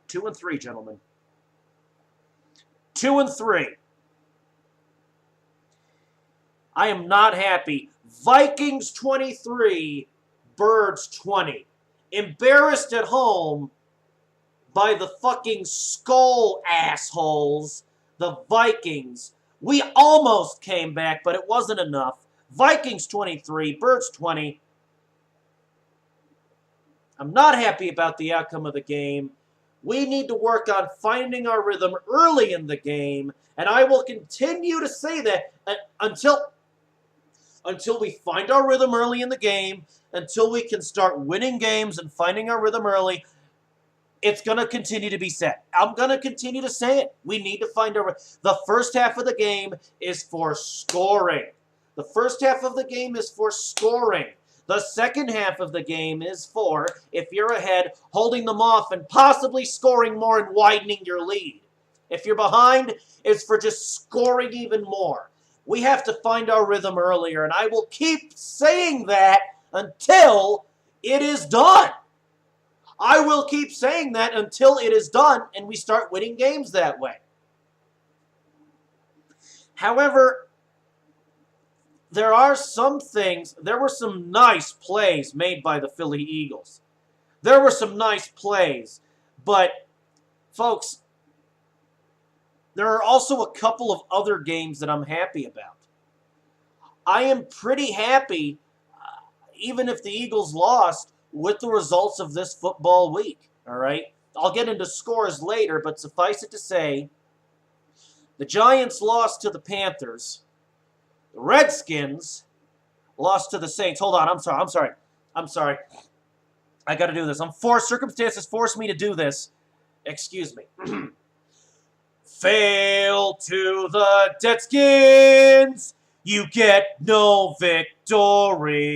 2-3, gentlemen. 2-3. I am not happy. Vikings 23, Birds 20. Embarrassed at home by the fucking skull assholes, the Vikings. We almost came back, but it wasn't enough. Vikings 23, Birds 20. I'm not happy about the outcome of the game. We need to work on finding our rhythm early in the game, and I will continue to say that until we find our rhythm early in the game, until we can start winning games and finding our rhythm early. It's going to continue to be said. I'm going to continue to say it. We need to find our... The first half of the game is for scoring. The first half of the game is for scoring. The second half of the game is for, if you're ahead, holding them off and possibly scoring more and widening your lead. If you're behind, it's for just scoring even more. We have to find our rhythm earlier, and I will keep saying that until it is done. I will keep saying that until it is done and we start winning games that way. However, there are some things, there were some nice plays made by the Philly Eagles. There were some nice plays, but folks, there are also a couple of other games that I'm happy about. I am pretty happy, even if the Eagles lost, with the results of this football week, all right? I'll get into scores later, but suffice it to say, the Giants lost to the Panthers. The Redskins lost to the Saints. Hold on, I'm sorry. I got to do this. Circumstances force me to do this. Excuse me. Fail to the Deadskins. You get no victory.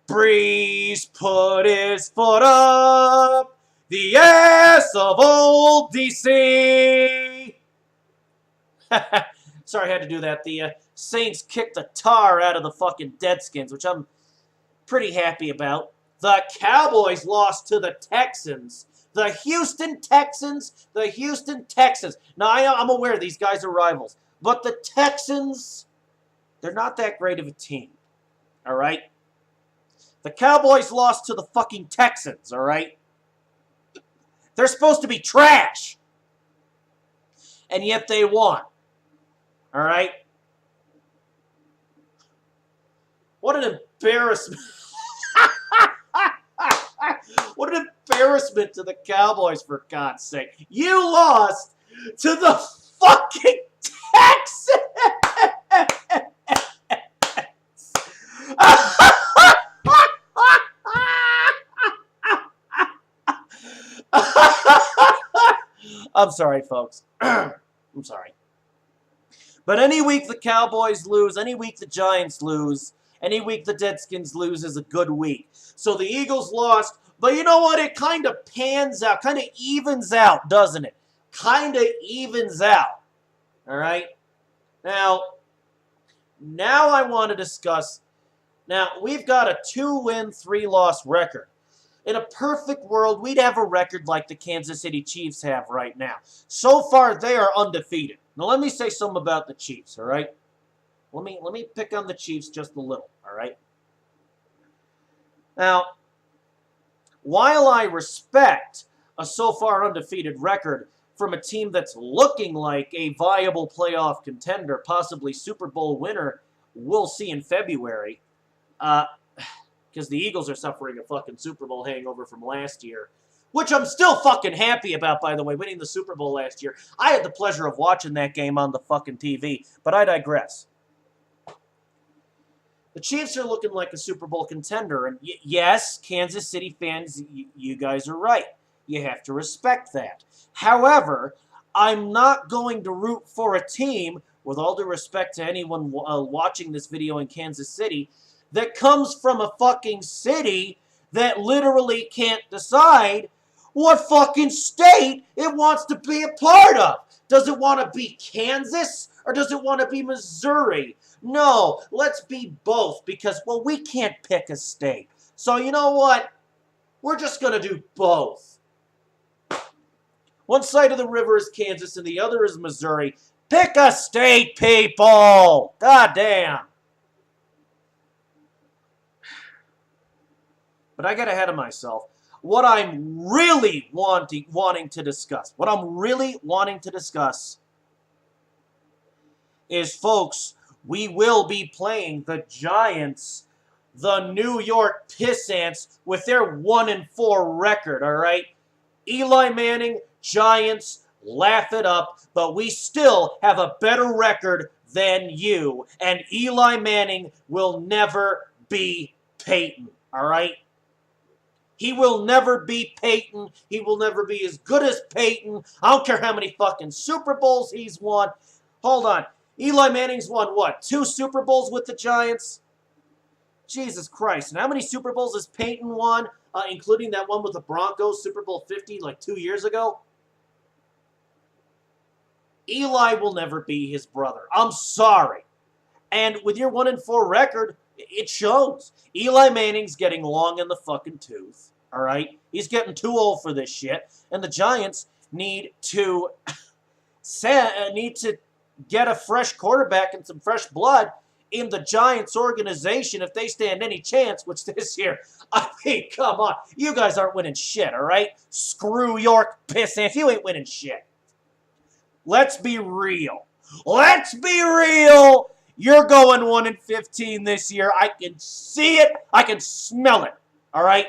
Breeze put his foot up the ass of old DC. Sorry I had to do that. The Saints kicked the tar out of the fucking Deadskins, which I'm pretty happy about. The Cowboys lost to the Texans. The Houston Texans. Now, I'm aware these guys are rivals, but the Texans, they're not that great of a team, all right? The Cowboys lost to the fucking Texans, all right? They're supposed to be trash. And yet they won. All right? What an embarrassment. What an embarrassment to the Cowboys, for God's sake. You lost to the fucking Texans. I'm sorry, folks. I'm sorry. But any week the Cowboys lose, any week the Giants lose, any week the Deadskins lose is a good week. So the Eagles lost, but you know what? It kind of pans out, kind of evens out, doesn't it? Kind of evens out. All right? Now I want to discuss. Now, we've got a 2-win, 3-loss record. In a perfect world, we'd have a record like the Kansas City Chiefs have right now. So far, they are undefeated. Now, let me say something about the Chiefs, all right? Let me pick on the Chiefs just a little, all right? Now, while I respect a so far undefeated record from a team that's looking like a viable playoff contender, possibly Super Bowl winner, we'll see in February, because the Eagles are suffering a fucking Super Bowl hangover from last year, which I'm still fucking happy about, by the way, winning the Super Bowl last year. I had the pleasure of watching that game on the fucking TV, but I digress. The Chiefs are looking like a Super Bowl contender, and yes, Kansas City fans, you guys are right. You have to respect that. However, I'm not going to root for a team, with all due respect to anyone watching this video in Kansas City, that comes from a fucking city that literally can't decide what fucking state it wants to be a part of. Does it want to be Kansas or does it want to be Missouri? No, let's be both because, well, we can't pick a state. So you know what? We're just going to do both. One side of the river is Kansas and the other is Missouri. Pick a state, people! God damn. But I got ahead of myself. What I'm really wanting to discuss is, folks, we will be playing the Giants, the New York Pissants, with their 1-4 record, all right? Eli Manning, Giants, laugh it up, but we still have a better record than you, and Eli Manning will never be Peyton, all right? He will never be Peyton. He will never be as good as Peyton. I don't care how many fucking Super Bowls he's won. Hold on. Eli Manning's won, what, 2 Super Bowls with the Giants? Jesus Christ. And how many Super Bowls has Peyton won, including that one with the Broncos, Super Bowl 50, like 2 years ago? Eli will never be his brother. I'm sorry. And with your 1-4 record, it shows. Eli Manning's getting long in the fucking tooth. All right? He's getting too old for this shit. And the Giants need to get a fresh quarterback and some fresh blood in the Giants organization if they stand any chance, which this year, I mean, come on. You guys aren't winning shit, all right? Screw York Pissants. You ain't winning shit. Let's be real. Let's be real. You're going 1-15 this year. I can see it. I can smell it. All right?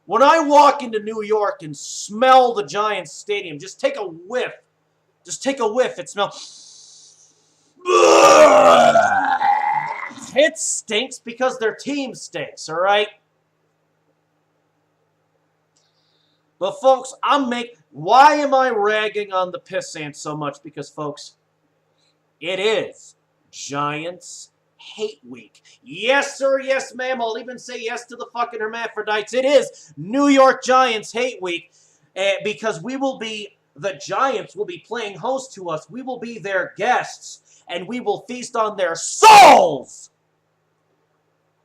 When I walk into New York and smell the Giants stadium, just take a whiff. Just take a whiff. It smells... It stinks because their team stinks, all right? But, folks, why am I ragging on the Pissants so much? Because, folks, it is Giants Hate Week. Yes, sir, yes, ma'am. I'll even say yes to the fucking hermaphrodites. It is New York Giants Hate Week because the Giants will be playing host to us. We will be their guests, and we will feast on their souls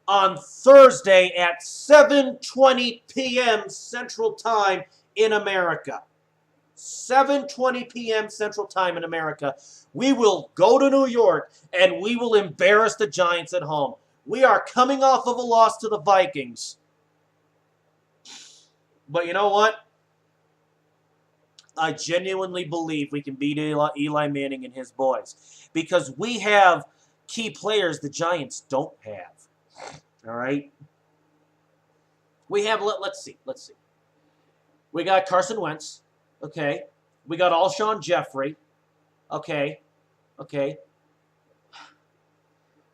on Thursday at 7:20 p.m. Central Time in America. 7:20 p.m. Central Time in America. We will go to New York and we will embarrass the Giants at home. We are coming off of a loss to the Vikings. But you know what? I genuinely believe we can beat Eli Manning and his boys. Because we have key players the Giants don't have. All right? We have, let's see. We got Carson Wentz. Okay. We got Alshon Jeffrey. Okay.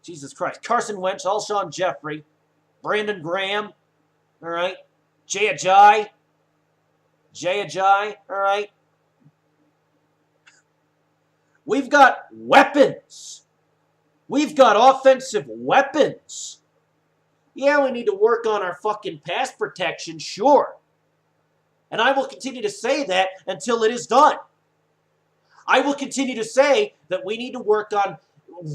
Jesus Christ. Carson Wentz, Alshon Jeffrey, Brandon Graham. All right. Jay Ajayi. All right. We've got weapons. We've got offensive weapons. Yeah, we need to work on our fucking pass protection, sure. And I will continue to say that until it is done. I will continue to say that we need to work on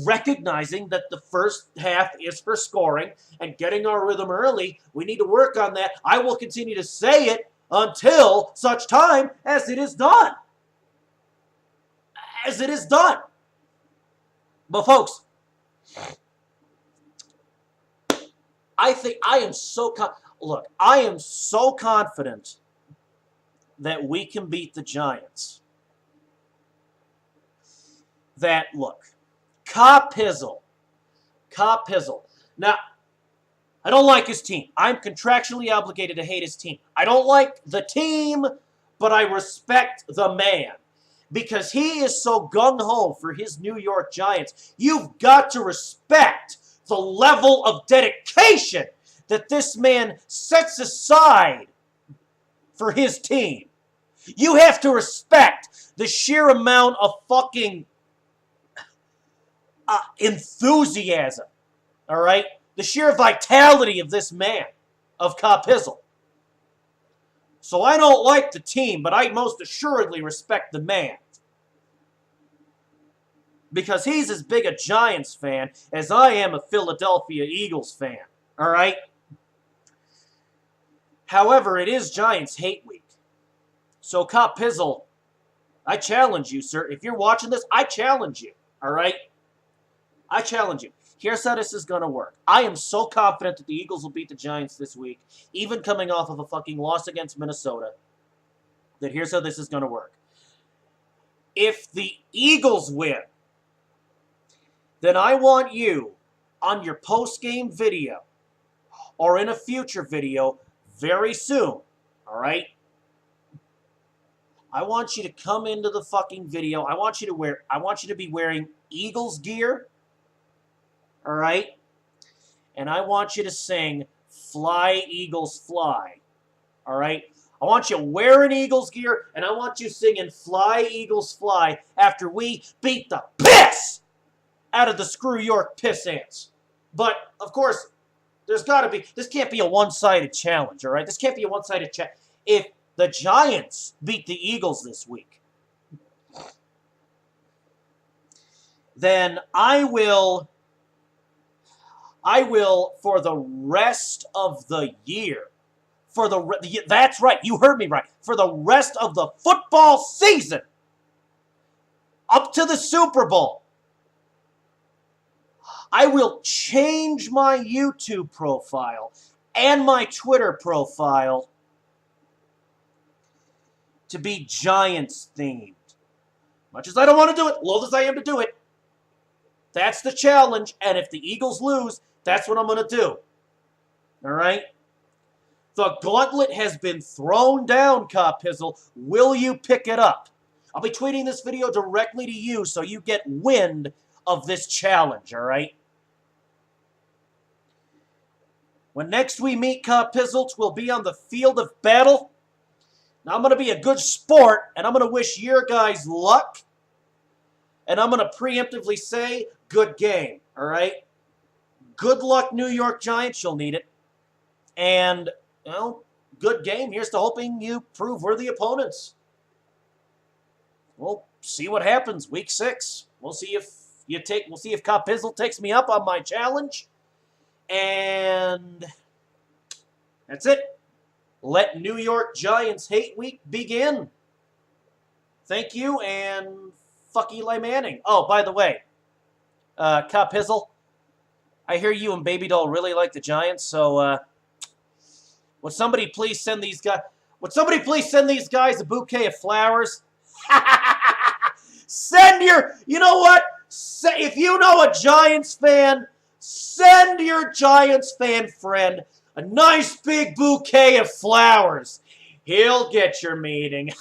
recognizing that the first half is for scoring and getting our rhythm early. We need to work on that. I will continue to say it until such time as it is done. But folks, I think I am so confident that we can beat the Giants. Copizzle. Now, I don't like his team. I'm contractually obligated to hate his team. I don't like the team, but I respect the man. Because he is so gung-ho for his New York Giants. You've got to respect the level of dedication that this man sets aside for his team. You have to respect the sheer amount of fucking enthusiasm, all right? The sheer vitality of this man, of Copizzle. So I don't like the team, but I most assuredly respect the man. Because he's as big a Giants fan as I am a Philadelphia Eagles fan, all right? However, it is Giants Hate Week. So Copizzle, I challenge you, sir. If you're watching this, I challenge you. All right? I challenge you. Here's how this is going to work. I am so confident that the Eagles will beat the Giants this week, even coming off of a fucking loss against Minnesota, that here's how this is going to work. If the Eagles win, then I want you on your post-game video or in a future video very soon, all right? I want you to come into the fucking video. I want you to be wearing Eagles gear, all right? And I want you to sing Fly Eagles Fly, all right? I want you wearing Eagles gear, and I want you singing Fly Eagles Fly after we beat the piss out of the Screw York Piss Ants. But, of course, there's got to be, this can't be a one-sided challenge, all right? This can't be a one-sided challenge. If the Giants beat the Eagles this week, then I will, for the rest of the year, that's right, you heard me right, for the rest of the football season, up to the Super Bowl, I will change my YouTube profile and my Twitter profile to be Giants themed. Much as I don't want to do it, loath as I am to do it, that's the challenge, and if the Eagles lose, that's what I'm going to do. All right? The gauntlet has been thrown down, Copizzle. Will you pick it up? I'll be tweeting this video directly to you so you get wind of this challenge, all right? When next we meet, Copizzle, we'll be on the field of battle. Now, I'm going to be a good sport, and I'm going to wish your guys luck. And I'm going to preemptively say, good game, all right? Good luck, New York Giants. You'll need it. And, well, good game. Here's to hoping you prove worthy opponents. We'll see what happens week 6. We'll see if Copizzle takes me up on my challenge. And that's it. Let New York Giants hate week begin. Thank you, and fuck Eli Manning. Oh, by the way, Copizzle, I hear you and Baby Doll really like the Giants, so would somebody please send these guys a bouquet of flowers? You know what? If you know a Giants fan, send your Giants fan friend a nice big bouquet of flowers. He'll get your meeting.